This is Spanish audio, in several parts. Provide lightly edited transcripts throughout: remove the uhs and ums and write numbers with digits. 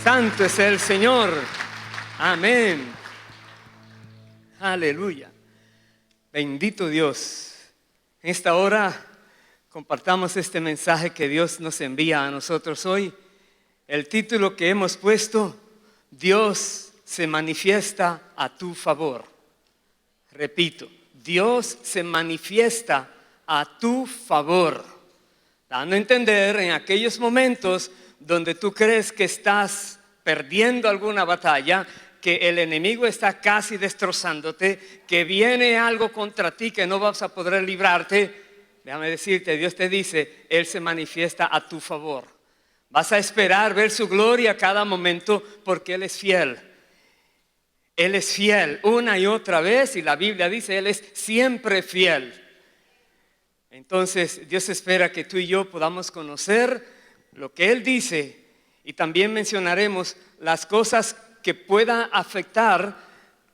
Santo es el Señor. Amén. Aleluya. Bendito Dios. En esta hora compartamos este mensaje que Dios nos envía a nosotros hoy. El título que hemos puesto: Dios se manifiesta a tu favor. Repito, Dios se manifiesta a tu favor, dando a entender en aquellos momentos donde tú crees que estás perdiendo alguna batalla, que el enemigo está casi destrozándote, que viene algo contra ti que no vas a poder librarte. Déjame decirte, Dios te dice, Él se manifiesta a tu favor. Vas a esperar ver su gloria cada momento porque Él es fiel. Él es fiel una y otra vez, y la Biblia dice, Él es siempre fiel. Entonces Dios espera que tú y yo podamos conocer lo que Él dice, y también mencionaremos las cosas que puedan afectar,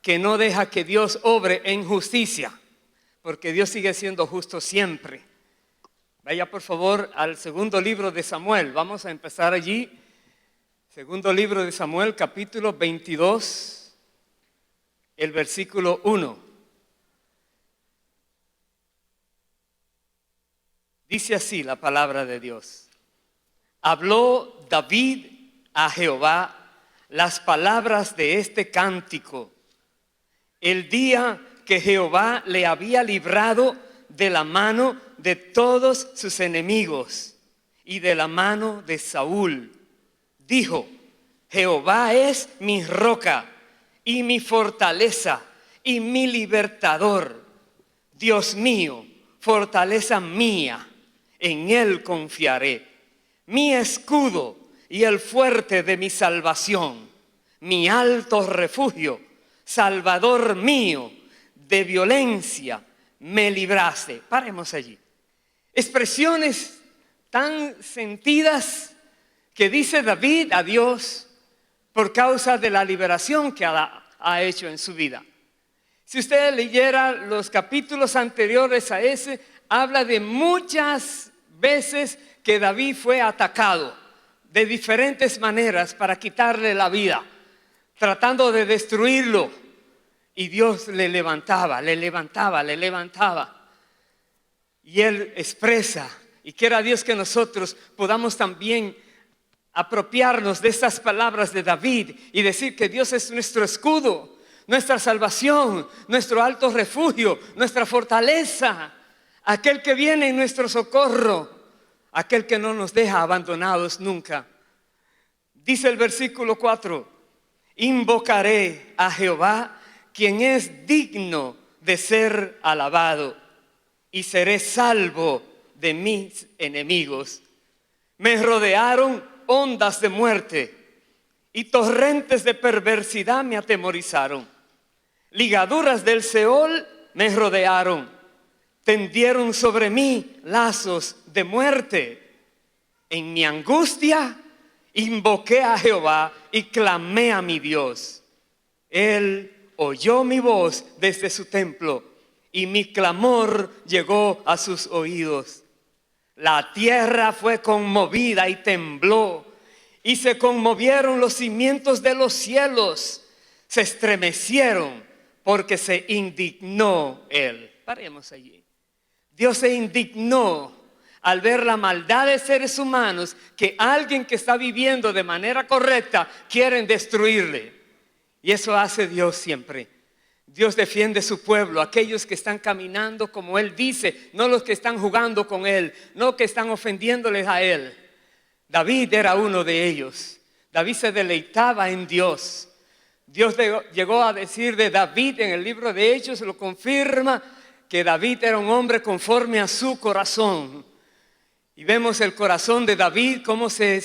que no deja que Dios obre en justicia, porque Dios sigue siendo justo siempre. Vaya por favor al segundo libro de Samuel, vamos a empezar allí. Segundo libro de Samuel, capítulo 22, el versículo 1. Dice así la palabra de Dios. Habló David a Jehová las palabras de este cántico el día que Jehová le había librado de la mano de todos sus enemigos y de la mano de Saúl. Dijo: Jehová es mi roca y mi fortaleza y mi libertador. Dios mío, fortaleza mía, en Él confiaré. Mi escudo y el fuerte de mi salvación, mi alto refugio, Salvador mío, de violencia me libraste. Paremos allí. Expresiones tan sentidas que dice David a Dios por causa de la liberación que ha hecho en su vida. Si usted leyera los capítulos anteriores a ese, habla de muchas veces que David fue atacado de diferentes maneras para quitarle la vida, tratando de destruirlo, y Dios le levantaba. Y Él expresa, y quiera Dios que nosotros podamos también apropiarnos de estas palabras de David y decir que Dios es nuestro escudo, nuestra salvación, nuestro alto refugio, nuestra fortaleza, aquel que viene en nuestro socorro, aquel que no nos deja abandonados nunca. Dice el versículo 4: invocaré a Jehová, quien es digno de ser alabado, y seré salvo de mis enemigos. Me rodearon ondas de muerte, y torrentes de perversidad me atemorizaron. Ligaduras del Seol me rodearon, tendieron sobre mí lazos de muerte. En mi angustia invoqué a Jehová y clamé a mi Dios. Él oyó mi voz desde su templo, y mi clamor llegó a sus oídos. La tierra fue conmovida y tembló, y se conmovieron los cimientos de los cielos, se estremecieron porque se indignó Él. Paremos allí. Dios se indignó al ver la maldad de seres humanos, que alguien que está viviendo de manera correcta quieren destruirle. Y eso hace Dios siempre. Dios defiende su pueblo, aquellos que están caminando como Él dice, no los que están jugando con Él, no que están ofendiéndoles a Él. David era uno de ellos. David se deleitaba en Dios. Dios llegó a decir de David en el libro de Hechos, lo confirma, que David era un hombre conforme a su corazón. Y vemos el corazón de David, cómo se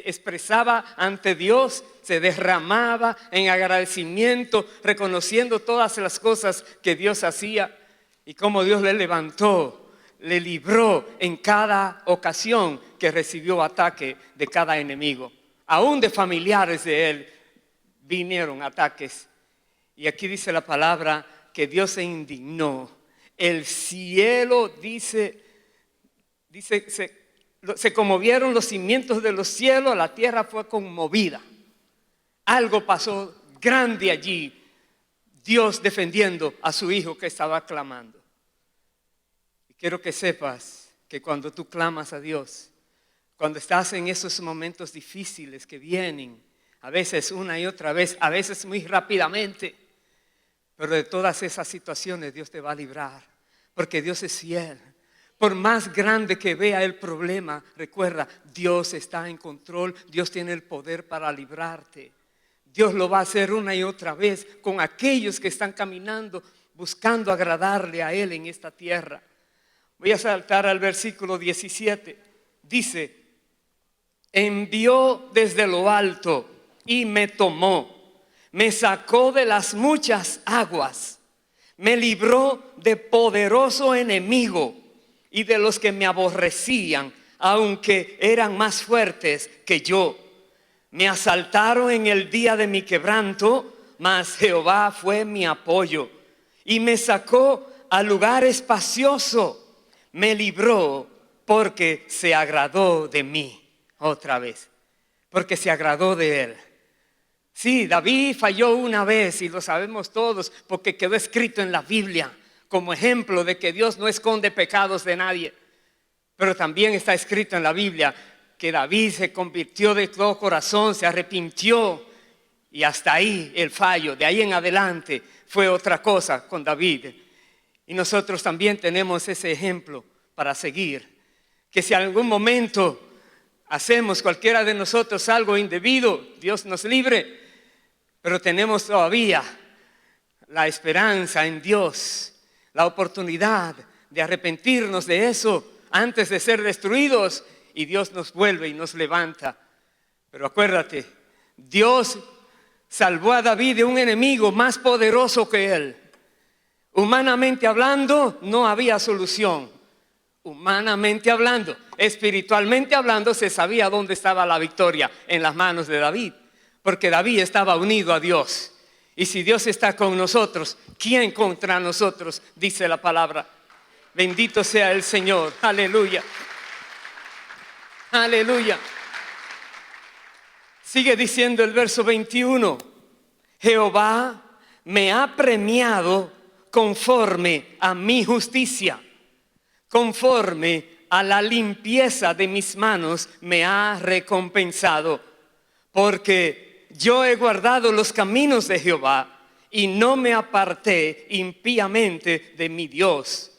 expresaba ante Dios, se derramaba en agradecimiento, reconociendo todas las cosas que Dios hacía, y cómo Dios le levantó, le libró en cada ocasión que recibió ataque de cada enemigo. Aún de familiares de él vinieron ataques. Y aquí dice la palabra que Dios se indignó. El cielo dice se conmovieron los cimientos de los cielos, la tierra fue conmovida. Algo pasó grande allí. Dios defendiendo a su hijo que estaba clamando. Y quiero que sepas que cuando tú clamas a Dios, cuando estás en esos momentos difíciles que vienen, a veces una y otra vez, a veces muy rápidamente, pero de todas esas situaciones Dios te va a librar, porque Dios es fiel. Por más grande que vea el problema, recuerda, Dios está en control, Dios tiene el poder para librarte. Dios lo va a hacer una y otra vez con aquellos que están caminando, buscando agradarle a Él en esta tierra. Voy a saltar al versículo 17. Dice, envió desde lo alto y me tomó, me sacó de las muchas aguas, me libró de poderoso enemigo y de los que me aborrecían, aunque eran más fuertes que yo. Me asaltaron en el día de mi quebranto, mas Jehová fue mi apoyo y me sacó al lugar espacioso. Me libró porque se agradó de mí. Otra vez, porque se agradó de él. Sí, David falló una vez y lo sabemos todos porque quedó escrito en la Biblia como ejemplo de que Dios no esconde pecados de nadie. Pero también está escrito en la Biblia que David se convirtió de todo corazón, se arrepintió y hasta ahí el fallo. De ahí en adelante fue otra cosa con David. Y nosotros también tenemos ese ejemplo para seguir. Que si en algún momento hacemos cualquiera de nosotros algo indebido, Dios nos libre, pero tenemos todavía la esperanza en Dios, la oportunidad de arrepentirnos de eso antes de ser destruidos, y Dios nos vuelve y nos levanta. Pero acuérdate, Dios salvó a David de un enemigo más poderoso que él. Humanamente hablando, no había solución. Humanamente hablando, espiritualmente hablando, se sabía dónde estaba la victoria, en las manos de David, porque David estaba unido a Dios. Y si Dios está con nosotros, ¿quién contra nosotros? Dice la palabra. Bendito sea el Señor. Aleluya. Aleluya. Sigue diciendo el verso 21. Jehová me ha premiado conforme a mi justicia. Conforme a la limpieza de mis manos me ha recompensado, porque yo he guardado los caminos de Jehová y no me aparté impíamente de mi Dios,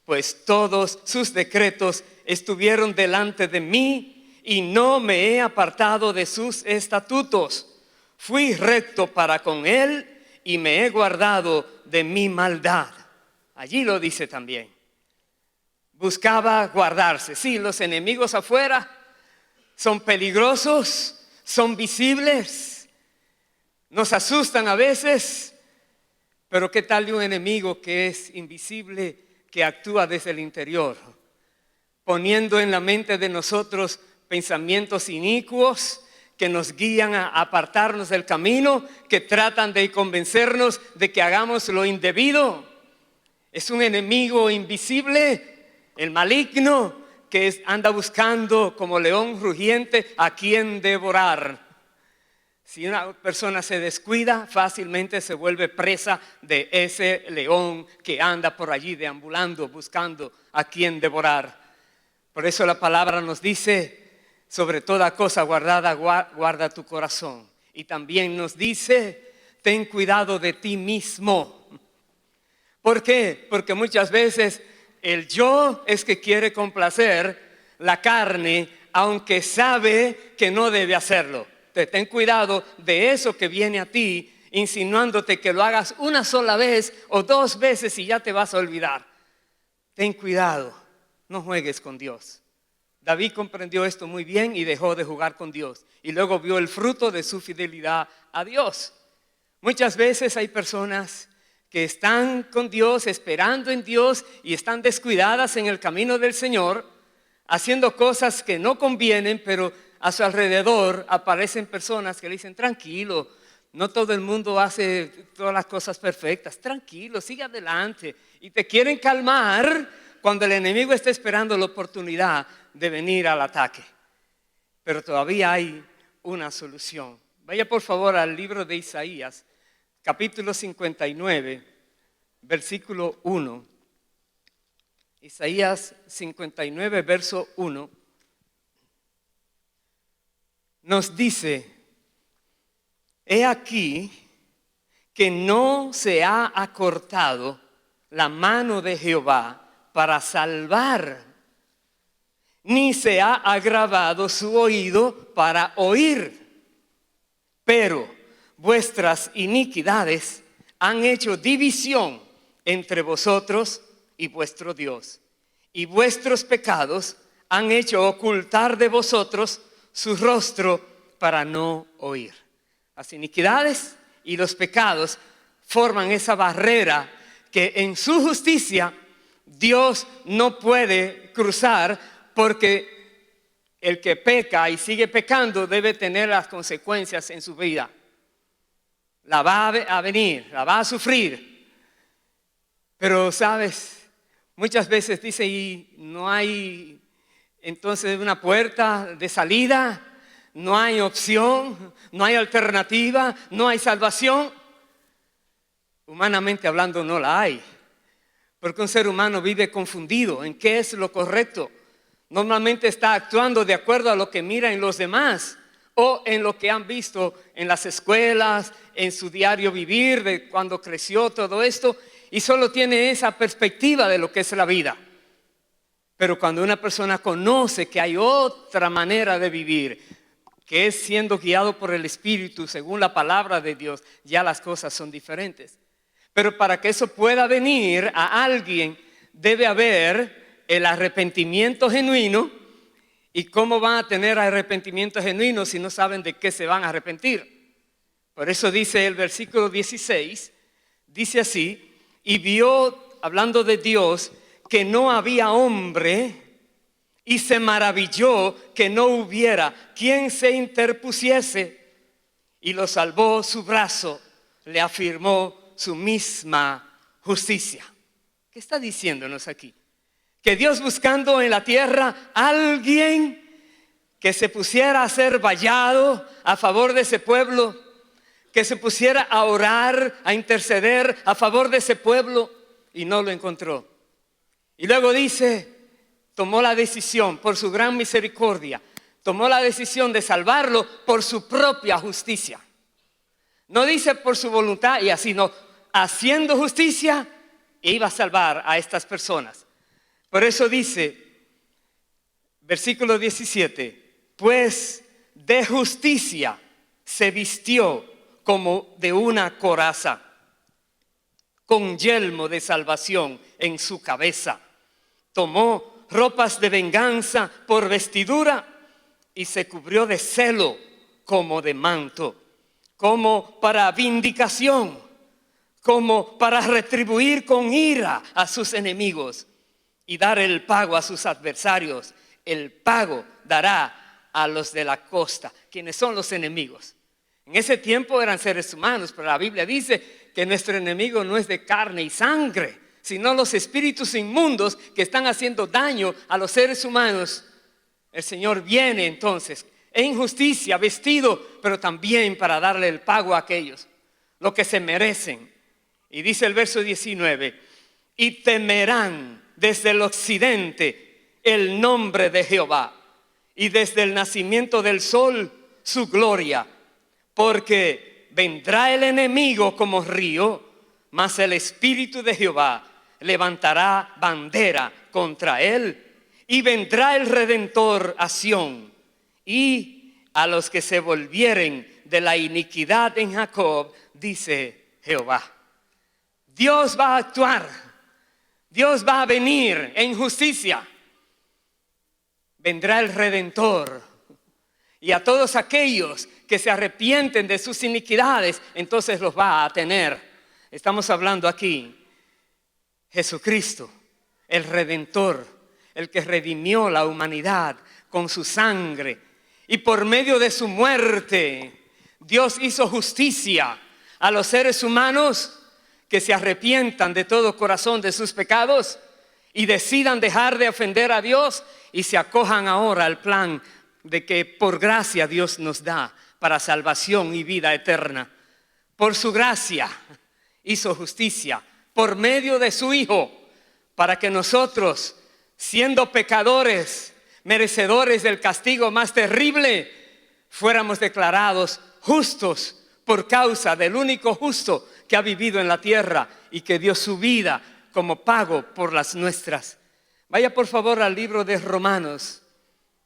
pues todos sus decretos estuvieron delante de mí y no me he apartado de sus estatutos. Fui recto para con él y me he guardado de mi maldad. Allí lo dice también. Buscaba guardarse. Sí, los enemigos afuera son peligrosos, son visibles, nos asustan a veces, pero ¿qué tal de un enemigo que es invisible, que actúa desde el interior, poniendo en la mente de nosotros pensamientos inicuos que nos guían a apartarnos del camino, que tratan de convencernos de que hagamos lo indebido? Es un enemigo invisible, el maligno, que anda buscando como león rugiente a quien devorar. Si una persona se descuida, fácilmente se vuelve presa de ese león que anda por allí deambulando, buscando a quien devorar. Por eso la palabra nos dice, sobre toda cosa guardada, guarda tu corazón. Y también nos dice, ten cuidado de ti mismo. ¿Por qué? Porque muchas veces el yo es que quiere complacer la carne, aunque sabe que no debe hacerlo. Ten cuidado de eso que viene a ti, insinuándote que lo hagas una sola vez o dos veces y ya te vas a olvidar. Ten cuidado, no juegues con Dios. David comprendió esto muy bien y dejó de jugar con Dios. Y luego vio el fruto de su fidelidad a Dios. Muchas veces hay personas que están con Dios, esperando en Dios y están descuidadas en el camino del Señor, haciendo cosas que no convienen, pero a su alrededor aparecen personas que le dicen, tranquilo, no todo el mundo hace todas las cosas perfectas, tranquilo, sigue adelante. Y te quieren calmar cuando el enemigo está esperando la oportunidad de venir al ataque. Pero todavía hay una solución. Vaya por favor al libro de Isaías, capítulo 59, versículo 1. Isaías 59, verso 1. Nos dice: he aquí que no se ha acortado la mano de Jehová para salvar, ni se ha agravado su oído para oír. Pero vuestras iniquidades han hecho división entre vosotros y vuestro Dios, y vuestros pecados han hecho ocultar de vosotros su rostro para no oír. Las iniquidades y los pecados forman esa barrera que en su justicia Dios no puede cruzar, porque el que peca y sigue pecando debe tener las consecuencias en su vida. La va a venir, la va a sufrir. Pero sabes, muchas veces dice, y no hay entonces una puerta de salida, no hay opción, no hay alternativa, no hay salvación. Humanamente hablando no la hay, porque un ser humano vive confundido en qué es lo correcto. Normalmente está actuando de acuerdo a lo que mira en los demás o en lo que han visto en las escuelas, en su diario vivir, de cuando creció, todo esto, y solo tiene esa perspectiva de lo que es la vida. Pero cuando una persona conoce que hay otra manera de vivir, que es siendo guiado por el Espíritu según la palabra de Dios, ya las cosas son diferentes. Pero para que eso pueda venir a alguien, debe haber el arrepentimiento genuino. ¿Y cómo van a tener arrepentimiento genuino si no saben de qué se van a arrepentir? Por eso dice el versículo 16, dice así: y vio, hablando de Dios, que no había hombre, y se maravilló que no hubiera quien se interpusiese, y lo salvó su brazo, le afirmó su misma justicia. ¿Qué está diciéndonos aquí? Que Dios, buscando en la tierra alguien que se pusiera a ser vallado a favor de ese pueblo, que se pusiera a orar, a interceder a favor de ese pueblo, y no lo encontró. Y luego dice, tomó la decisión por su gran misericordia, tomó la decisión de salvarlo por su propia justicia. No dice por su voluntad y así, no, haciendo justicia iba a salvar a estas personas. Por eso dice, versículo 17, pues de justicia se vistió como de una coraza, con yelmo de salvación en su cabeza. Tomó ropas de venganza por vestidura y se cubrió de celo como de manto, como para vindicación, como para retribuir con ira a sus enemigos y dar el pago a sus adversarios. El pago dará a los de la costa. ¿Quiénes son los enemigos? En ese tiempo eran seres humanos, pero la Biblia dice que nuestro enemigo no es de carne y sangre, sino los espíritus inmundos que están haciendo daño a los seres humanos. El Señor viene entonces en justicia, vestido, pero también para darle el pago a aquellos, lo que se merecen. Y dice el verso 19, y temerán desde el occidente el nombre de Jehová, y desde el nacimiento del sol su gloria, porque vendrá el enemigo como río, mas el Espíritu de Jehová levantará bandera contra él, y vendrá el Redentor a Sión, y a los que se volvieren de la iniquidad en Jacob, dice Jehová. Dios va a actuar. Dios va a venir en justicia. Vendrá el Redentor. Y a todos aquellos que se arrepienten de sus iniquidades, entonces los va a tener. Estamos hablando aquí, Jesucristo, el Redentor, el que redimió la humanidad con su sangre. Y por medio de su muerte, Dios hizo justicia a los seres humanos que se arrepientan de todo corazón de sus pecados y decidan dejar de ofender a Dios y se acojan ahora al plan de que por gracia Dios nos da para salvación y vida eterna. Por su gracia hizo justicia por medio de su Hijo, para que nosotros, siendo pecadores, merecedores del castigo más terrible, fuéramos declarados justos por causa del único justo que ha vivido en la tierra y que dio su vida como pago por las nuestras. Vaya por favor al libro de Romanos.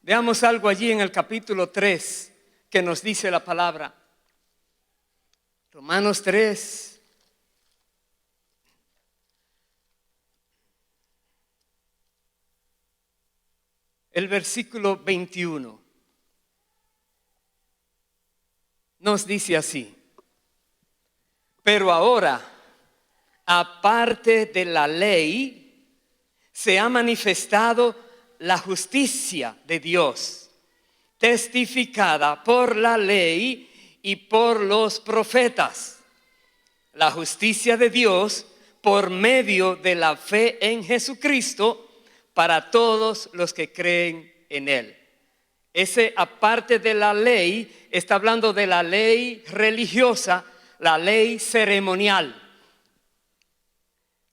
Veamos algo allí en el capítulo 3 que nos dice la palabra. Romanos 3. El versículo 21 nos dice así: pero ahora, aparte de la ley, se ha manifestado la justicia de Dios, testificada por la ley y por los profetas. La justicia de Dios por medio de la fe en Jesucristo para todos los que creen en Él. Ese aparte de la ley está hablando de la ley religiosa, la ley ceremonial.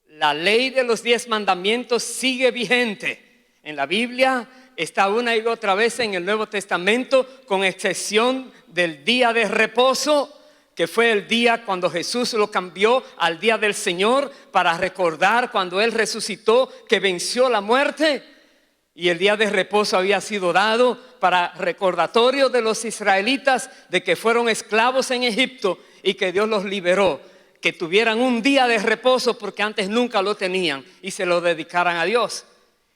La ley de los 10 mandamientos sigue vigente. En la Biblia está una y otra vez en el Nuevo Testamento, con excepción del día de reposo, que fue el día cuando Jesús lo cambió al día del Señor para recordar cuando Él resucitó que venció la muerte. Y el día de reposo había sido dado para recordatorio de los israelitas de que fueron esclavos en Egipto y que Dios los liberó, que tuvieran un día de reposo porque antes nunca lo tenían y se lo dedicaran a Dios.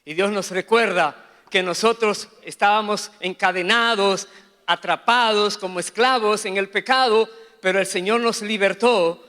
Y Dios nos recuerda que nosotros estábamos encadenados, atrapados como esclavos en el pecado, pero el Señor nos libertó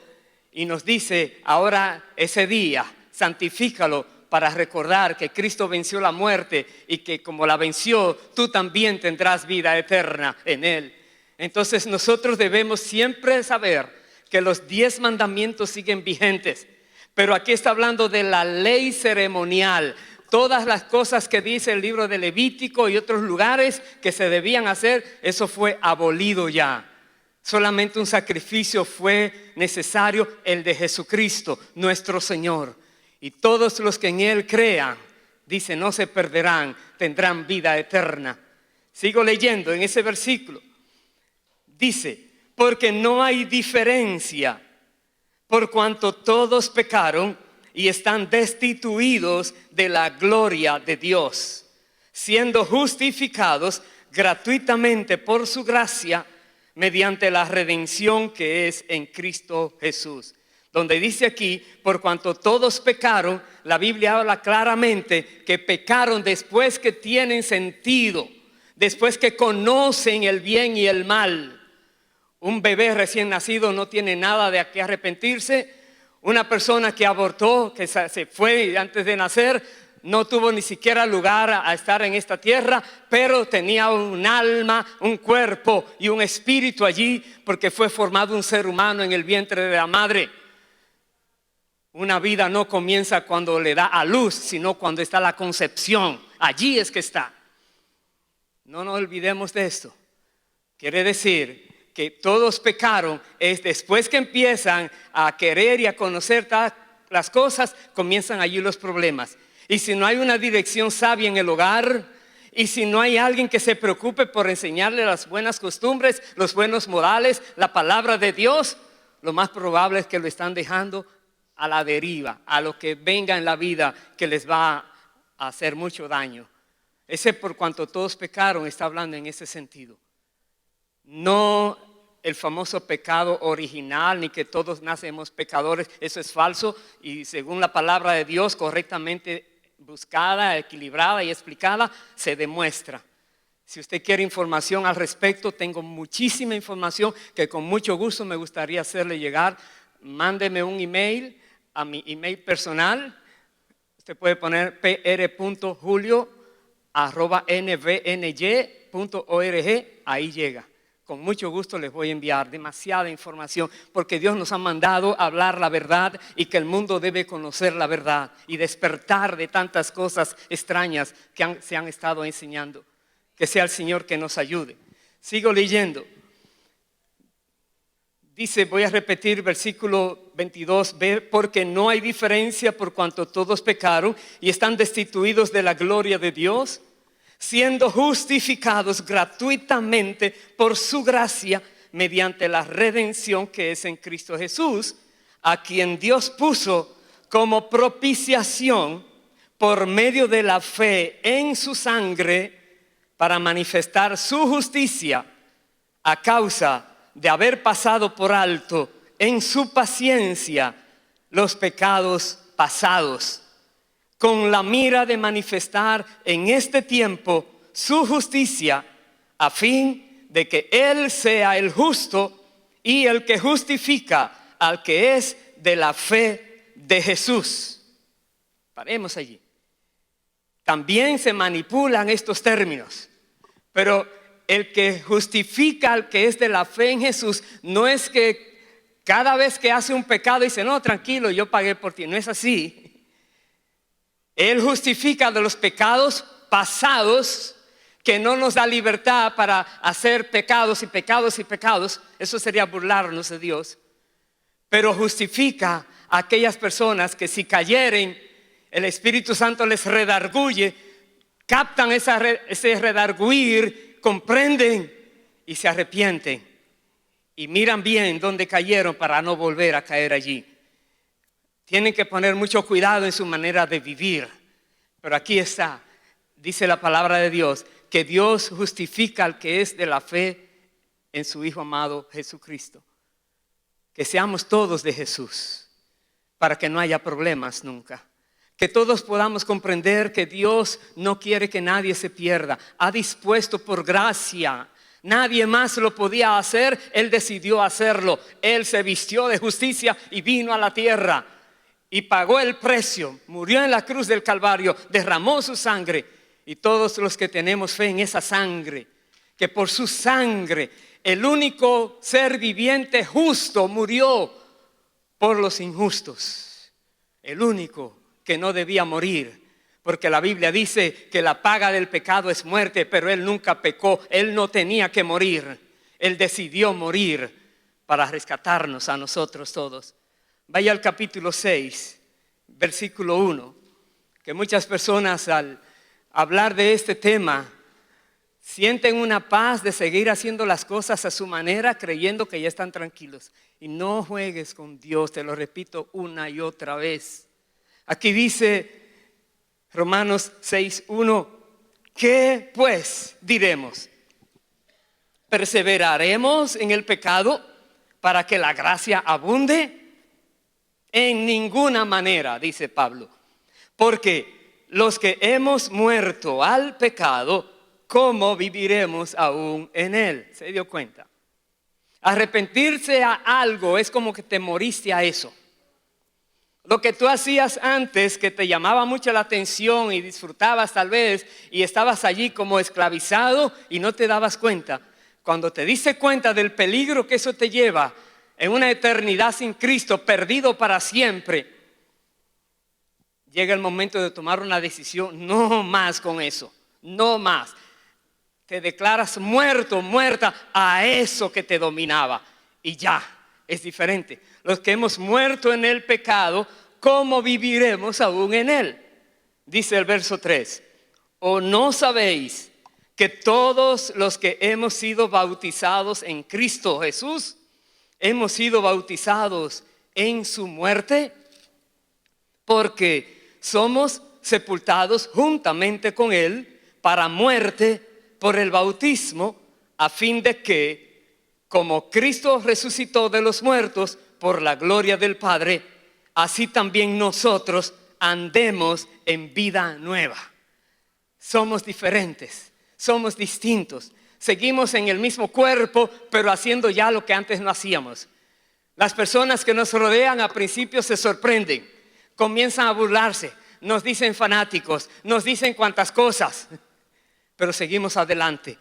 y nos dice: ahora ese día, santifícalo para recordar que Cristo venció la muerte y que como la venció, tú también tendrás vida eterna en Él. Entonces nosotros debemos siempre saber que los 10 mandamientos siguen vigentes, pero aquí está hablando de la ley ceremonial. Todas las cosas que dice el libro de Levítico y otros lugares que se debían hacer, eso fue abolido ya. Solamente un sacrificio fue necesario, el de Jesucristo, nuestro Señor. Y todos los que en Él crean, dice, no se perderán, tendrán vida eterna. Sigo leyendo en ese versículo. Dice: porque no hay diferencia, por cuanto todos pecaron y están destituidos de la gloria de Dios, siendo justificados gratuitamente por su gracia, mediante la redención que es en Cristo Jesús. Donde dice aquí, por cuanto todos pecaron, la Biblia habla claramente que pecaron después que tienen sentido, después que conocen el bien y el mal. Un bebé recién nacido no tiene nada de qué arrepentirse. Una persona que abortó, que se fue antes de nacer, no tuvo ni siquiera lugar a estar en esta tierra, pero tenía un alma, un cuerpo y un espíritu allí, porque fue formado un ser humano en el vientre de la madre. Una vida no comienza cuando le da a luz, sino cuando está la concepción. Allí es que está. No nos olvidemos de esto. Quiere decir que todos pecaron, es después que empiezan a querer y a conocer las cosas, comienzan allí los problemas. Y si no hay una dirección sabia en el hogar, y si no hay alguien que se preocupe por enseñarle las buenas costumbres, los buenos modales, la palabra de Dios, lo más probable es que lo están dejando a la deriva, a lo que venga en la vida que les va a hacer mucho daño. Ese por cuanto todos pecaron está hablando en ese sentido. No el famoso pecado original, ni que todos nacemos pecadores, eso es falso. Y según la palabra de Dios, correctamente buscada, equilibrada y explicada, se demuestra. Si usted quiere información al respecto, tengo muchísima información que con mucho gusto me gustaría hacerle llegar. Mándeme un email a mi email personal. Usted puede poner pr.julio@nvny.org, ahí llega. Con mucho gusto les voy a enviar demasiada información, porque Dios nos ha mandado a hablar la verdad y que el mundo debe conocer la verdad y despertar de tantas cosas extrañas que se han estado enseñando. Que sea el Señor que nos ayude. Sigo leyendo. Dice, voy a repetir versículo 22, porque no hay diferencia por cuanto todos pecaron y están destituidos de la gloria de Dios, siendo justificados gratuitamente por su gracia mediante la redención que es en Cristo Jesús, a quien Dios puso como propiciación por medio de la fe en su sangre para manifestar su justicia a causa de haber pasado por alto en su paciencia los pecados pasados, con la mira de manifestar en este tiempo su justicia, a fin de que Él sea el justo y el que justifica al que es de la fe de Jesús. Paremos allí. También se manipulan estos términos, pero el que justifica al que es de la fe en Jesús no es que cada vez que hace un pecado dice, no, tranquilo, yo pagué por ti. No es así. Él justifica de los pecados pasados, que no nos da libertad para hacer pecados y pecados y pecados. Eso sería burlarnos de Dios. Pero justifica a aquellas personas que si cayeren, el Espíritu Santo les redarguye, captan ese redarguir, comprenden y se arrepienten y miran bien dónde cayeron para no volver a caer allí. Tienen que poner mucho cuidado en su manera de vivir. Pero aquí está, dice la palabra de Dios, que Dios justifica al que es de la fe en su Hijo amado Jesucristo. Que seamos todos de Jesús para que no haya problemas nunca. Que todos podamos comprender que Dios no quiere que nadie se pierda. Ha dispuesto por gracia. Nadie más lo podía hacer. Él decidió hacerlo. Él se vistió de justicia y vino a la tierra. Y pagó el precio. Murió en la cruz del Calvario. Derramó su sangre. Y todos los que tenemos fe en esa sangre, que por su sangre el único ser viviente justo murió por los injustos. El único que no debía morir, porque la Biblia dice que la paga del pecado es muerte, pero Él nunca pecó, Él no tenía que morir, Él decidió morir para rescatarnos a nosotros todos. Vaya al capítulo 6, versículo 1, que muchas personas al hablar de este tema sienten una paz de seguir haciendo las cosas a su manera, creyendo que ya están tranquilos. Y no juegues con Dios, te lo repito una y otra vez. Aquí dice Romanos 6:1, ¿qué pues diremos? ¿Perseveraremos en el pecado para que la gracia abunde? En ninguna manera, dice Pablo, porque los que hemos muerto al pecado, ¿cómo viviremos aún en él? ¿Se dio cuenta? Arrepentirse a algo es como que te moriste a eso. Lo que tú hacías antes, que te llamaba mucho la atención y disfrutabas tal vez, y estabas allí como esclavizado y no te dabas cuenta. Cuando te diste cuenta del peligro que eso te lleva en una eternidad sin Cristo, perdido para siempre, llega el momento de tomar una decisión, no más con eso, no más. Te declaras muerto, muerta a eso que te dominaba y ya. Es diferente. Los que hemos muerto en el pecado, ¿cómo viviremos aún en él? Dice el verso 3. ¿O no sabéis que todos los que hemos sido bautizados en Cristo Jesús, hemos sido bautizados en su muerte? Porque somos sepultados juntamente con él para muerte por el bautismo, a fin de que, como Cristo resucitó de los muertos por la gloria del Padre, así también nosotros andemos en vida nueva. Somos diferentes, somos distintos. Seguimos en el mismo cuerpo, pero haciendo ya lo que antes no hacíamos. Las personas que nos rodean al principio se sorprenden, comienzan a burlarse, nos dicen fanáticos, nos dicen cuantas cosas, pero seguimos adelante.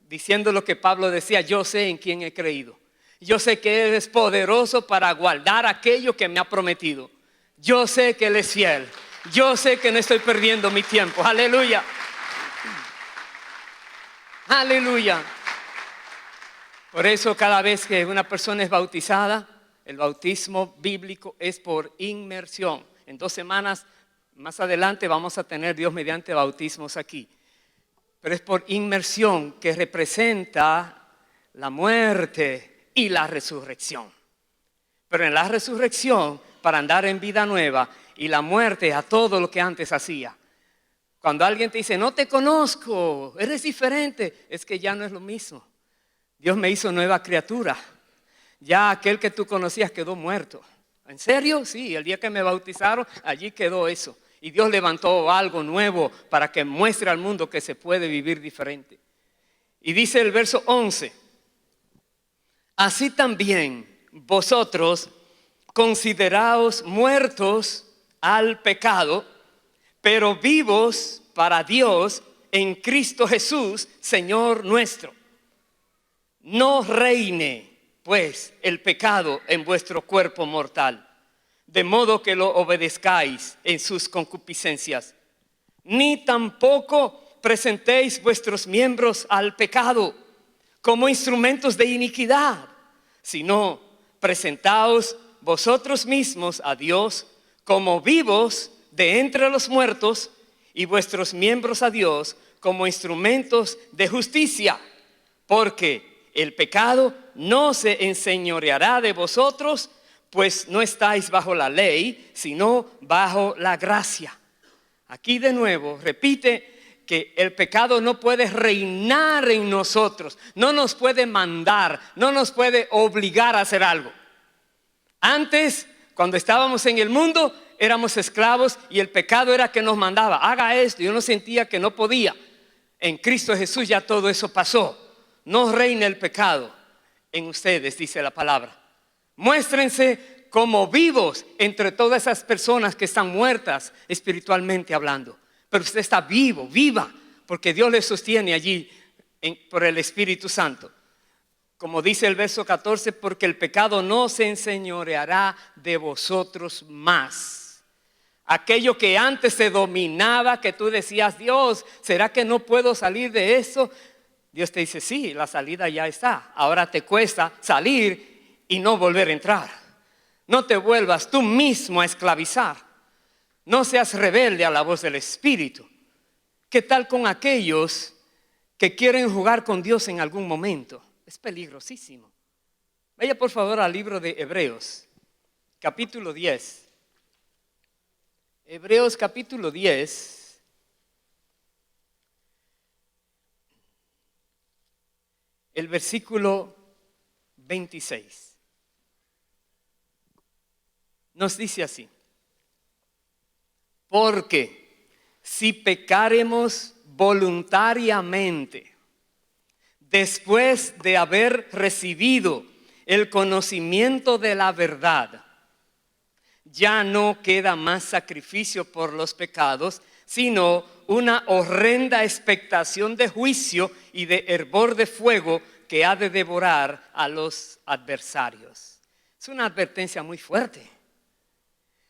Diciendo lo que Pablo decía, yo sé en quién he creído. Yo sé que Él es poderoso para guardar aquello que me ha prometido. Yo sé que Él es fiel. Yo sé que no estoy perdiendo mi tiempo. Aleluya. Aleluya. Por eso cada vez que una persona es bautizada, el bautismo bíblico es por inmersión. En 2 semanas más adelante vamos a tener, Dios mediante, bautismos aquí. Pero es por inmersión, que representa la muerte y la resurrección. Pero en la resurrección, para andar en vida nueva, y la muerte a todo lo que antes hacía. Cuando alguien te dice, no te conozco, eres diferente, es que ya no es lo mismo. Dios me hizo nueva criatura. Ya aquel que tú conocías quedó muerto. ¿En serio? Sí, el día que me bautizaron, allí quedó eso. Y Dios levantó algo nuevo para que muestre al mundo que se puede vivir diferente. Y dice el verso 11, así también vosotros consideraos muertos al pecado, pero vivos para Dios en Cristo Jesús, Señor nuestro. No reine, pues, el pecado en vuestro cuerpo mortal, de modo que lo obedezcáis en sus concupiscencias. Ni tampoco presentéis vuestros miembros al pecado como instrumentos de iniquidad, sino presentaos vosotros mismos a Dios como vivos de entre los muertos y vuestros miembros a Dios como instrumentos de justicia, porque el pecado no se enseñoreará de vosotros, pues no estáis bajo la ley, sino bajo la gracia. Aquí de nuevo repite que el pecado no puede reinar en nosotros, no nos puede mandar, no nos puede obligar a hacer algo. Antes, cuando estábamos en el mundo, éramos esclavos y el pecado era que nos mandaba, haga esto, y uno sentía que no podía. En Cristo Jesús ya todo eso pasó. No reina el pecado en ustedes, dice la palabra. Muéstrense como vivos entre todas esas personas que están muertas espiritualmente hablando. Pero usted está vivo, viva, porque Dios le sostiene allí por el Espíritu Santo. Como dice el verso 14, porque el pecado no se enseñoreará de vosotros más. Aquello que antes te dominaba, que tú decías, Dios, ¿será que no puedo salir de eso? Dios te dice, sí, la salida ya está. Ahora te cuesta salir y no volver a entrar. No te vuelvas tú mismo a esclavizar. No seas rebelde a la voz del Espíritu. ¿Qué tal con aquellos que quieren jugar con Dios en algún momento? Es peligrosísimo. Vaya por favor al libro de Hebreos, capítulo 10. Hebreos capítulo 10. El versículo 26 nos dice así: porque si pecaremos voluntariamente, después de haber recibido el conocimiento de la verdad, ya no queda más sacrificio por los pecados, sino una horrenda expectación de juicio y de hervor de fuego que ha de devorar a los adversarios. Es una advertencia muy fuerte.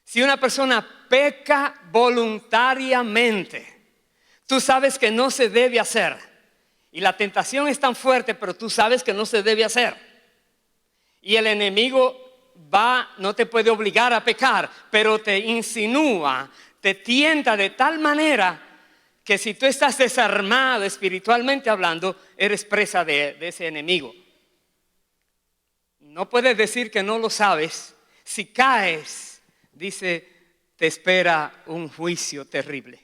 Si una persona peca voluntariamente, tú sabes que no se debe hacer, y la tentación es tan fuerte, pero tú sabes que no se debe hacer, y el enemigo no te puede obligar a pecar, pero te insinúa, te tienta de tal manera que si tú estás desarmado espiritualmente hablando, eres presa de ese enemigo. No puedes decir que no lo sabes. Si caes, dice, te espera un juicio terrible.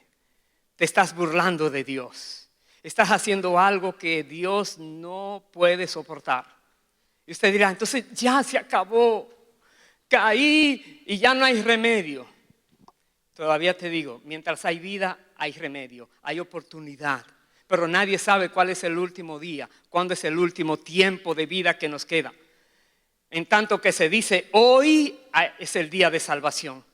Te estás burlando de Dios. Estás haciendo algo que Dios no puede soportar. Y usted dirá, entonces ya se acabó. Caí y ya no hay remedio. Todavía te digo, mientras hay vida, hay remedio, hay oportunidad. Pero nadie sabe cuál es el último día, cuándo es el último tiempo de vida que nos queda. En tanto que se dice, hoy es el día de salvación.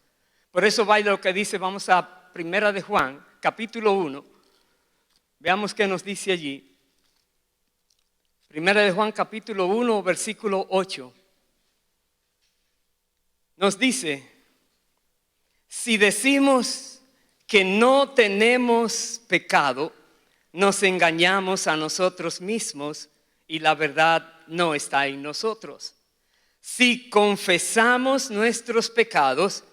Por eso va lo que dice, vamos a 1 de Juan, capítulo 1. Veamos qué nos dice allí. 1 de Juan, capítulo 1, versículo 8. Nos dice, si decimos que no tenemos pecado, nos engañamos a nosotros mismos y la verdad no está en nosotros. Si confesamos nuestros pecados,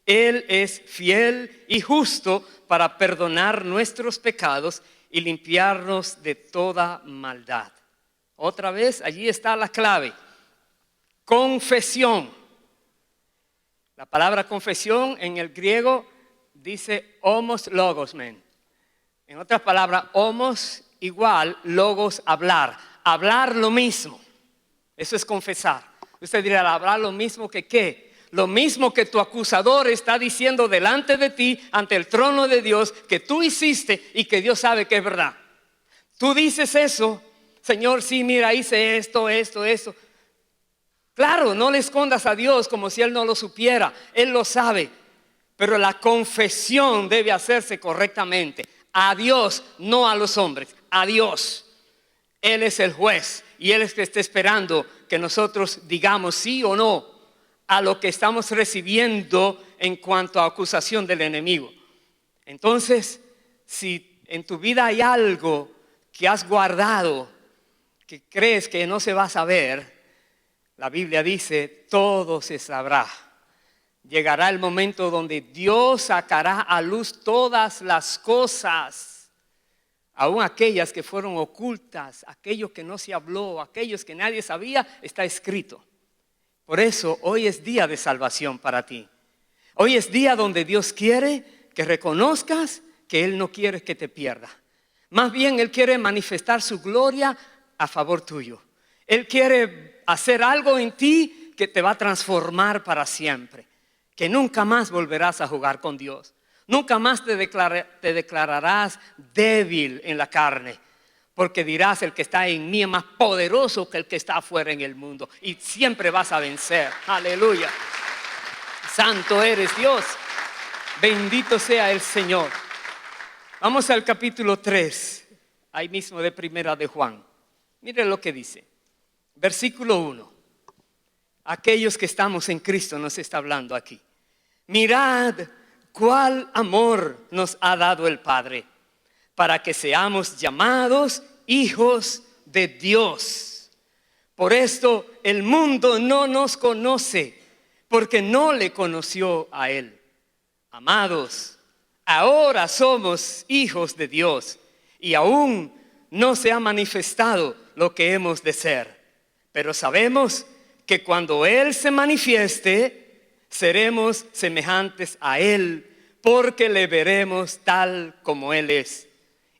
Él es fiel y justo para perdonar nuestros pecados y limpiarnos de toda maldad. Otra vez, allí está la clave. Confesión. La palabra confesión en el griego dice homos logos, men. En otras palabras, homos igual, logos hablar. Hablar lo mismo. Eso es confesar. Usted dirá, hablar lo mismo que ¿qué? Lo mismo que tu acusador está diciendo delante de ti, ante el trono de Dios, que tú hiciste y que Dios sabe que es verdad. Tú dices eso, Señor, sí, mira, hice esto. Claro, no le escondas a Dios como si Él no lo supiera. Él lo sabe. Pero la confesión debe hacerse correctamente. A Dios, no a los hombres. A Dios. Él es el juez y Él es el que está esperando que nosotros digamos sí o no a lo que estamos recibiendo en cuanto a acusación del enemigo. Entonces, si en tu vida hay algo que has guardado, que crees que no se va a saber, la Biblia dice, todo se sabrá. Llegará el momento donde Dios sacará a luz todas las cosas, aún aquellas que fueron ocultas, aquello que no se habló, aquellos que nadie sabía, está escrito. Por eso hoy es día de salvación para ti. Hoy es día donde Dios quiere que reconozcas que Él no quiere que te pierdas. Más bien Él quiere manifestar su gloria a favor tuyo. Él quiere hacer algo en ti que te va a transformar para siempre. Que nunca más volverás a jugar con Dios. Nunca más te declararás débil en la carne. Porque dirás, el que está en mí es más poderoso que el que está afuera en el mundo. Y siempre vas a vencer. Aleluya. Santo eres Dios. Bendito sea el Señor. Vamos al capítulo 3. Ahí mismo de Primera de Juan. Mire lo que dice. Versículo 1. Aquellos que estamos en Cristo nos está hablando aquí. Mirad cuál amor nos ha dado el Padre, para que seamos llamados hijos de Dios. Por esto el mundo no nos conoce, porque no le conoció a Él. Amados, ahora somos hijos de Dios, y aún no se ha manifestado lo que hemos de ser. Pero sabemos que cuando Él se manifieste, seremos semejantes a Él, porque le veremos tal como Él es.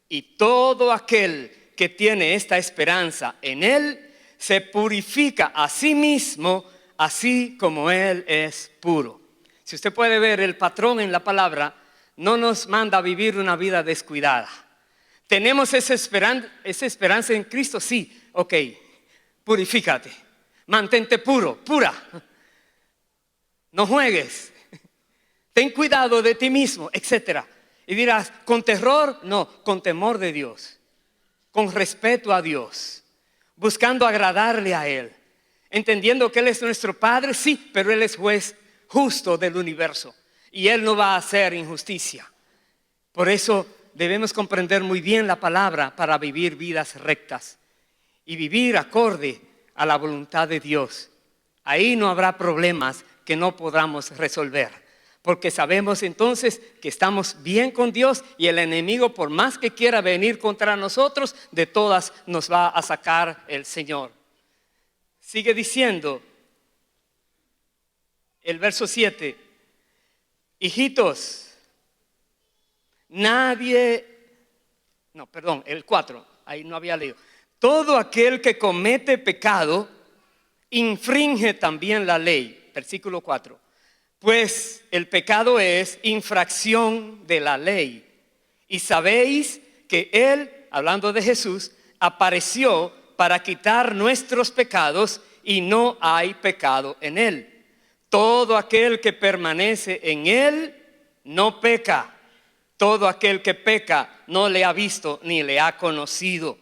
Y todo aquel que tiene esta esperanza en Él, se purifica a sí mismo, así como Él es puro. Si usted puede ver el patrón en la palabra, no nos manda a vivir una vida descuidada. ¿Tenemos esa esperanza en Cristo? Sí, ok, purifícate, mantente puro, pura. No juegues, ten cuidado de ti mismo, etc. Y dirás, ¿con terror? No, con temor de Dios, con respeto a Dios, buscando agradarle a Él, entendiendo que Él es nuestro Padre, sí, pero Él es juez justo del universo y Él no va a hacer injusticia. Por eso debemos comprender muy bien la palabra para vivir vidas rectas y vivir acorde a la voluntad de Dios. Ahí no habrá problemas que no podamos resolver, porque sabemos entonces que estamos bien con Dios y el enemigo, por más que quiera venir contra nosotros, de todas nos va a sacar el Señor. Sigue diciendo el verso 7, hijitos, el 4, ahí no había leído. Todo aquel que comete pecado infringe también la ley. Versículo 4. Pues el pecado es infracción de la ley. Y sabéis que Él, hablando de Jesús, apareció para quitar nuestros pecados y no hay pecado en Él. Todo aquel que permanece en Él no peca. Todo aquel que peca no le ha visto ni le ha conocido.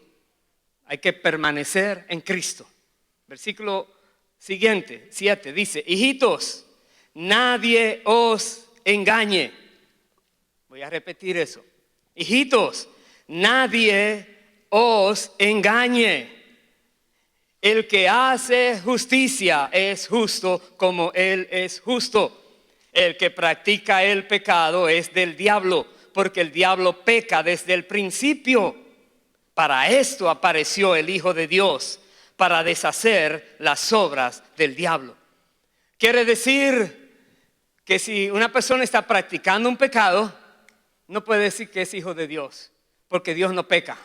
Hay que permanecer en Cristo. Versículo siguiente, 7, dice, hijitos, nadie os engañe. Voy a repetir eso. Hijitos, nadie os engañe. El que hace justicia es justo como Él es justo. El que practica el pecado es del diablo, porque el diablo peca desde el principio. Para esto apareció el Hijo de Dios, para deshacer las obras del diablo. Quiere decir que si una persona está practicando un pecado, no puede decir que es hijo de Dios, porque Dios no peca.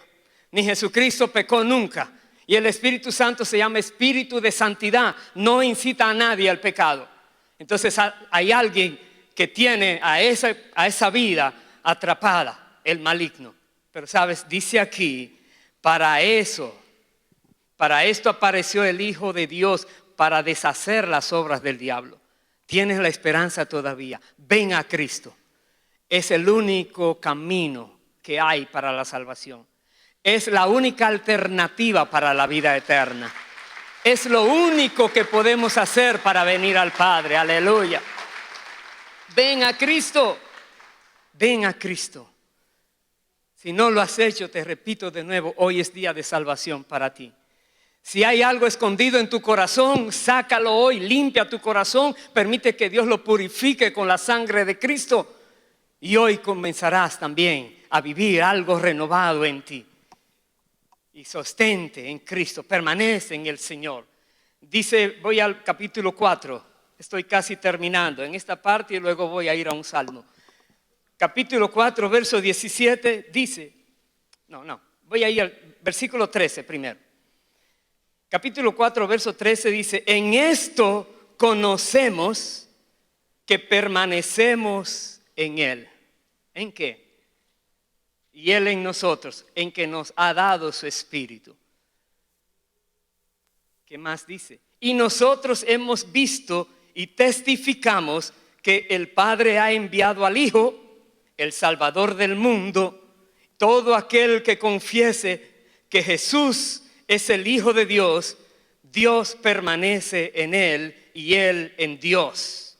Ni Jesucristo pecó nunca. Y el Espíritu Santo se llama Espíritu de Santidad. No incita a nadie al pecado. Entonces hay alguien que tiene a esa vida atrapada, el maligno. Pero sabes, dice aquí, para esto apareció el Hijo de Dios, para deshacer las obras del diablo. Tienes la esperanza todavía. Ven a Cristo. Es el único camino que hay para la salvación. Es la única alternativa para la vida eterna. Es lo único que podemos hacer para venir al Padre. Aleluya. Ven a Cristo. Ven a Cristo. Si no lo has hecho, te repito de nuevo, hoy es día de salvación para ti. Si hay algo escondido en tu corazón, sácalo hoy, limpia tu corazón, permite que Dios lo purifique con la sangre de Cristo. Y hoy comenzarás también a vivir algo renovado en ti. Y sostente en Cristo, permanece en el Señor. Dice, voy al capítulo 4, estoy casi terminando en esta parte y luego voy a ir a un salmo. Capítulo 4, verso 17 dice, voy a ir al versículo 13 primero. Capítulo 4, verso 13 dice, en esto conocemos que permanecemos en Él. ¿En qué? Y Él en nosotros, en que nos ha dado su Espíritu. ¿Qué más dice? Y nosotros hemos visto y testificamos que el Padre ha enviado al Hijo, el Salvador del mundo. Todo aquel que confiese que Jesús es el Hijo de Dios, Dios permanece en Él y Él en Dios.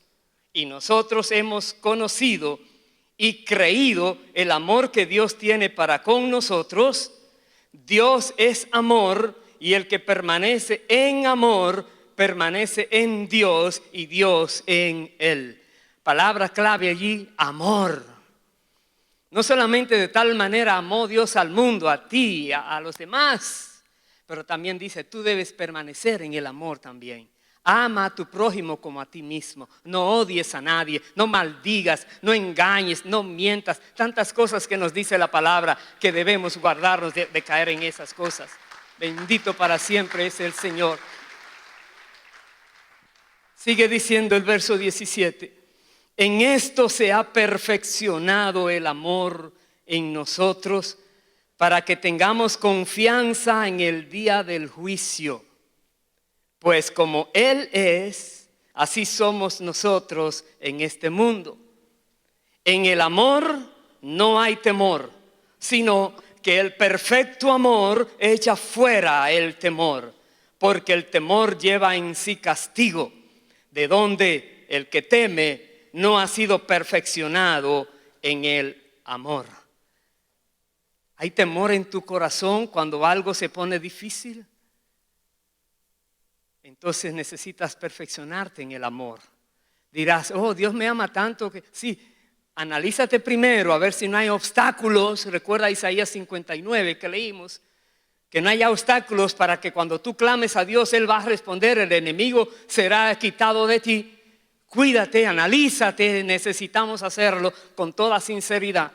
Y nosotros hemos conocido y creído el amor que Dios tiene para con nosotros. Dios es amor y el que permanece en amor permanece en Dios y Dios en Él. Palabra clave allí, amor. No solamente de tal manera amó Dios al mundo, a ti, a los demás, pero también dice, tú debes permanecer en el amor también. Ama a tu prójimo como a ti mismo. No odies a nadie, no maldigas, no engañes, no mientas. Tantas cosas que nos dice la palabra que debemos guardarnos de caer en esas cosas. Bendito para siempre es el Señor. Sigue diciendo el verso 17. En esto se ha perfeccionado el amor en nosotros, para que tengamos confianza en el día del juicio. Pues como Él es, así somos nosotros en este mundo. En el amor no hay temor, sino que el perfecto amor echa fuera el temor, porque el temor lleva en sí castigo, de donde el que teme no ha sido perfeccionado en el amor. ¿Hay temor en tu corazón cuando algo se pone difícil? Entonces necesitas perfeccionarte en el amor. Dirás, oh, Dios me ama tanto que... Sí, analízate primero a ver si no hay obstáculos. Recuerda Isaías 59 que leímos. Que no haya obstáculos para que cuando tú clames a Dios, Él va a responder. El enemigo será quitado de ti. Cuídate, analízate. Necesitamos hacerlo con toda sinceridad.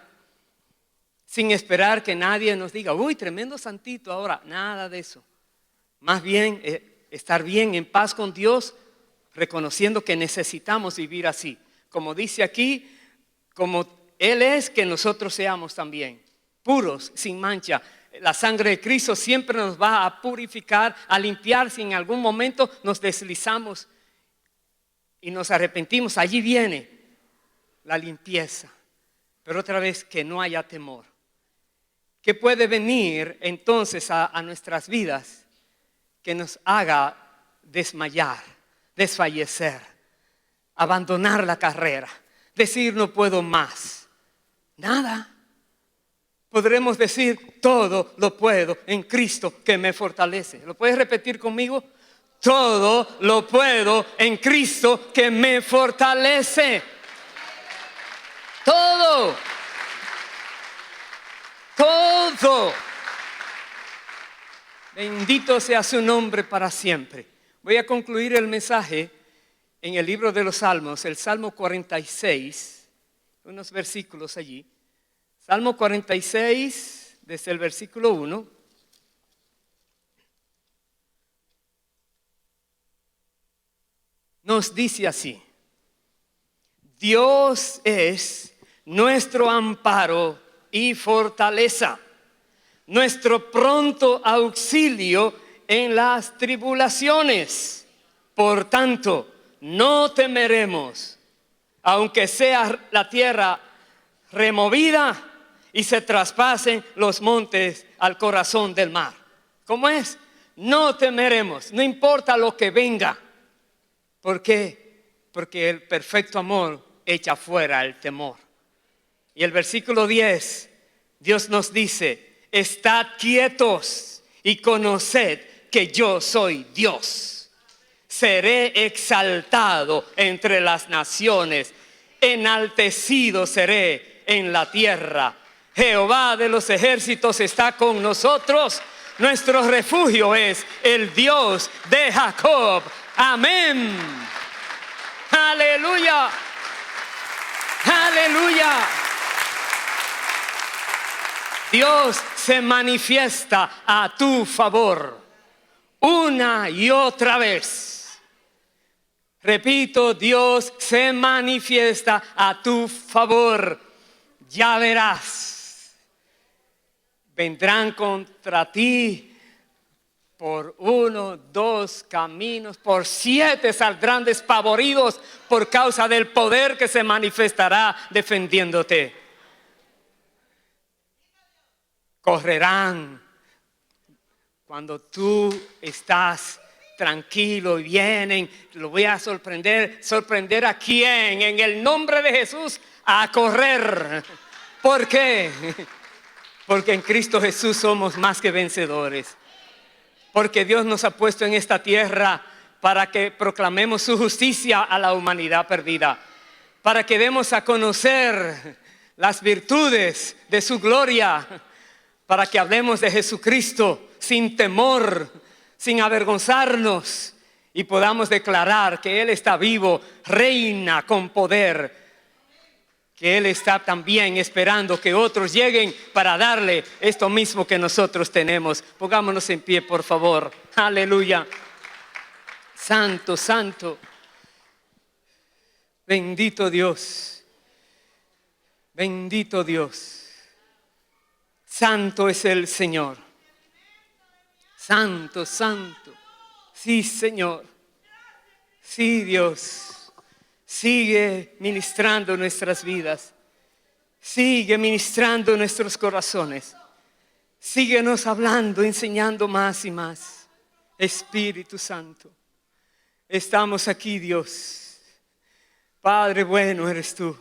Sin esperar que nadie nos diga, uy, tremendo santito ahora. Nada de eso. Más bien, estar bien en paz con Dios, reconociendo que necesitamos vivir así. Como dice aquí, como Él es, que nosotros seamos también. Puros, sin mancha. La sangre de Cristo siempre nos va a purificar, a limpiar. Si en algún momento nos deslizamos y nos arrepentimos, allí viene la limpieza. Pero otra vez, que no haya temor. ¿Qué puede venir entonces a nuestras vidas que nos haga desmayar, desfallecer, abandonar la carrera, decir no puedo más? Nada. podremos decir, todo lo puedo en Cristo que me fortalece. ¿Lo puedes repetir conmigo? Todo lo puedo en Cristo que me fortalece. Todo. Todo. Bendito sea su nombre para siempre. Voy a concluir el mensaje en el libro de los Salmos, el Salmo 46, unos versículos allí. Salmo 46, desde el versículo 1. Nos dice así: Dios es nuestro amparo y fortaleza, nuestro pronto auxilio en las tribulaciones. Por tanto, no temeremos, aunque sea la tierra removida y se traspasen los montes al corazón del mar. ¿Cómo es? No temeremos, no importa lo que venga. ¿Por qué? Porque el perfecto amor echa fuera el temor. Y el versículo 10, Dios nos dice: estad quietos y conoced que yo soy Dios. Seré exaltado entre las naciones, enaltecido seré en la tierra. Jehová de los ejércitos está con nosotros. Nuestro refugio es el Dios de Jacob. Amén. Aleluya. Aleluya. Dios se manifiesta a tu favor una y otra vez. Repito, Dios se manifiesta a tu favor. Ya verás. Vendrán contra ti por 1, 2 caminos, por 7 saldrán despavoridos por causa del poder que se manifestará defendiéndote. Correrán cuando tú estás tranquilo y vienen. Lo voy a sorprender. ¿Sorprender a quién? En el nombre de Jesús, a correr. ¿Por qué? Porque en Cristo Jesús somos más que vencedores. Porque Dios nos ha puesto en esta tierra para que proclamemos su justicia a la humanidad perdida. Para que demos a conocer las virtudes de su gloria. Para que hablemos de Jesucristo sin temor, sin avergonzarnos. Y podamos declarar que Él está vivo, reina con poder. Que Él está también esperando que otros lleguen para darle esto mismo que nosotros tenemos. Pongámonos en pie, por favor. Aleluya. Santo, santo. Bendito Dios. Bendito Dios. Santo es el Señor. Santo, santo. Sí, Señor. Sí, Dios. Sigue ministrando nuestras vidas. Sigue ministrando nuestros corazones. Síguenos hablando, enseñando más y más. Espíritu Santo, estamos aquí, Dios. Padre bueno eres tú.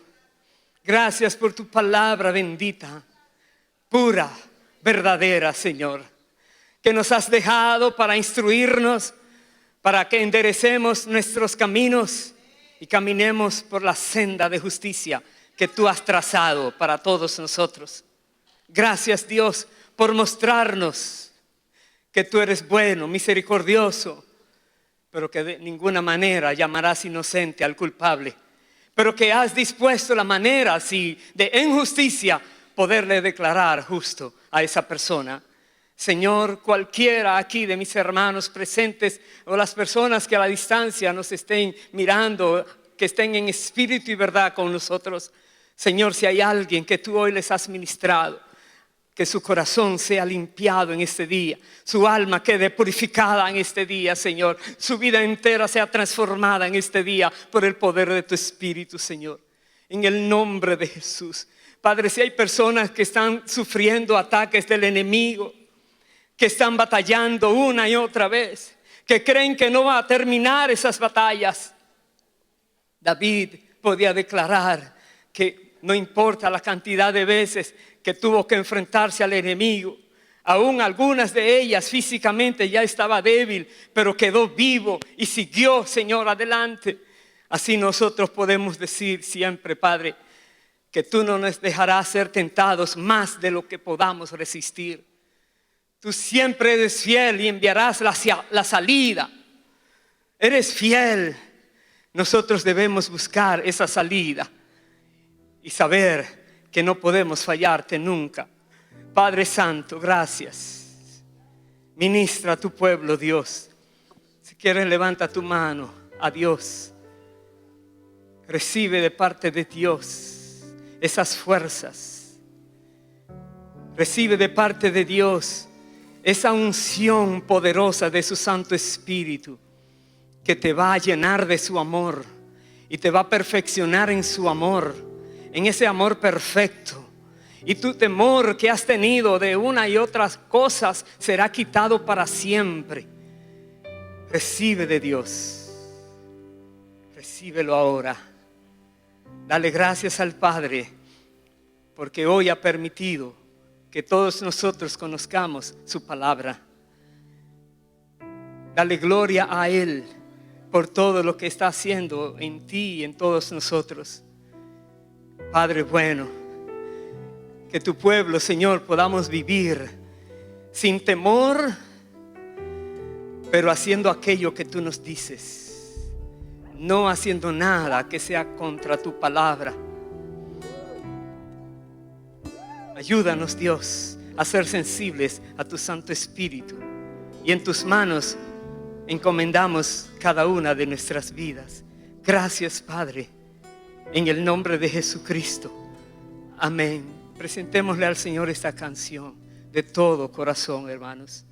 Gracias por tu palabra bendita, pura, verdadera, Señor, que nos has dejado para instruirnos, para que enderecemos nuestros caminos y caminemos por la senda de justicia que tú has trazado para todos nosotros. Gracias, Dios, por mostrarnos que tú eres bueno, misericordioso, pero que de ninguna manera llamarás inocente al culpable, pero que has dispuesto la manera así de en justicia poderle declarar justo a esa persona. Señor, cualquiera aquí de mis hermanos presentes o las personas que a la distancia nos estén mirando, que estén en espíritu y verdad con nosotros, Señor, si hay alguien que tú hoy les has ministrado, que su corazón sea limpiado en este día, su alma quede purificada en este día, Señor, su vida entera sea transformada en este día por el poder de tu Espíritu, Señor, en el nombre de Jesús. Padre, si hay personas que están sufriendo ataques del enemigo, que están batallando una y otra vez, que creen que no va a terminar esas batallas, David podía declarar que No importa la cantidad de veces que tuvo que enfrentarse al enemigo. Aún algunas de ellas físicamente ya estaba débil, pero quedó vivo y siguió, Señor, adelante. Así nosotros podemos decir siempre, Padre, que tú no nos dejarás ser tentados más de lo que podamos resistir. Tú siempre eres fiel y enviarás la salida. Eres fiel. Nosotros debemos buscar esa salida y saber que no podemos fallarte nunca. Padre Santo, gracias. Ministra a tu pueblo, Dios. Si quieres, levanta tu mano a Dios. Recibe de parte de Dios esas fuerzas. Recibe de parte de Dios esa unción poderosa de su Santo Espíritu, que te va a llenar de su amor y te va a perfeccionar en su amor, en ese amor perfecto. Y tu temor que has tenido de una y otras cosas será quitado para siempre. Recibe de Dios. Recíbelo ahora. Dale gracias al Padre, porque hoy ha permitido que todos nosotros conozcamos su palabra. Dale gloria a Él por todo lo que está haciendo en ti y en todos nosotros. Padre bueno, que tu pueblo, Señor, podamos vivir sin temor, pero haciendo aquello que tú nos dices, no haciendo nada que sea contra tu palabra. Ayúdanos, Dios, a ser sensibles a tu Santo Espíritu, y en tus manos encomendamos cada una de nuestras vidas. Gracias, Padre, en el nombre de Jesucristo. Amén. Presentémosle al Señor esta canción de todo corazón, hermanos.